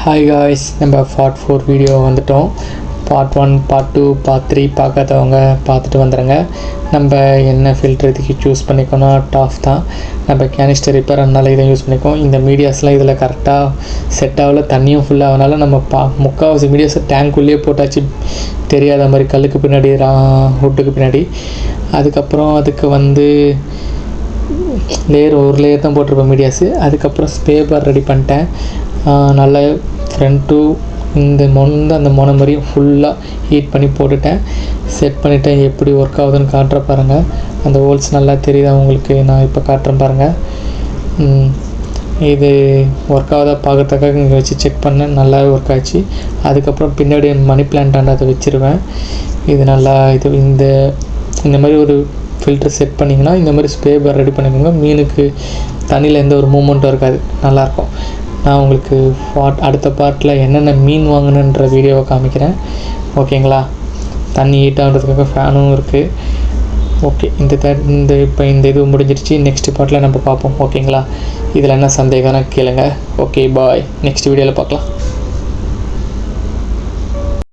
Hi guys, நம்ம part 4 video வந்துட்டோம். Part 1, part 2, part 3 பார்க்காதவங்க பார்த்துட்டு வந்துடுங்க. நம்ம என்ன ஃபில்டர் இதுக்கு சூஸ் பண்ணிக்கோன்னா டாஃப் தான். நம்ம கேனிஸ்டர் ரிப்பேர் அதனால இதை யூஸ் பண்ணிக்கோம். இந்த மீடியாஸ்லாம் இதில் கரெக்டாக செட் ஆகல, தண்ணியும் ஃபுல்லாகனால நம்ம முக்கால்வாசி மீடியாஸை டேங்க்குள்ளேயே போட்டாச்சு, தெரியாத மாதிரி கல்லுக்கு பின்னாடி ஹுட்டுக்கு பின்னாடி. அதுக்கப்புறம் அதுக்கு ஒரு லேயர் தான் போட்டிருப்பேன் மீடியாஸு. அதுக்கப்புறம் ஸ்பே பார் ரெடி பண்ணிட்டேன். நல்லா ஃப்ரண்ட்டு அந்த மொனை மாதிரியும் ஃபுல்லாக ஹீட் பண்ணி போட்டுட்டேன், செட் பண்ணிவிட்டேன். எப்படி ஒர்க் ஆகுதுன்னு காட்டுற பாருங்கள். அந்த ஹோல்ஸ் நல்லா தெரியுது உங்களுக்கு, நான் இப்போ காட்டுறேன் பாருங்கள். இது ஒர்க் ஆகுதா பார்க்குறதுக்காக இங்கே வச்சு செக் பண்ணேன், நல்லாவே ஒர்க் ஆச்சு. அதுக்கப்புறம் பின்னாடி மணி பிளான்ட் அதை வச்சுருவேன். இது நல்லா இந்த மாதிரி ஒரு ஃபில்டர் செட் பண்ணிங்கன்னா இந்த மாதிரி ஸ்ப்ரே பார் ரெடி பண்ணிக்கோங்க. மீனுக்கு தண்ணியில் எந்த ஒரு மூமெண்ட்டும் இருக்காது, நல்லாயிருக்கும். நான் உங்களுக்கு அடுத்த பார்ட்டில் என்னென்ன மீன் வாங்கணுன்ற வீடியோவை காமிக்கிறேன், ஓகேங்களா? தண்ணி ஹீட் ஆகிறதுக்காக ஃபேனும் இருக்குது. ஓகே, இப்போ இந்த இது முடிஞ்சிருச்சு. நெக்ஸ்ட் பார்ட்டில் நம்ம பார்ப்போம், ஓகேங்களா? இதில் என்ன சந்தேகம்னா கேளுங்க. ஓகே, பாய். நெக்ஸ்ட் வீடியோவில் பார்க்கலாம்.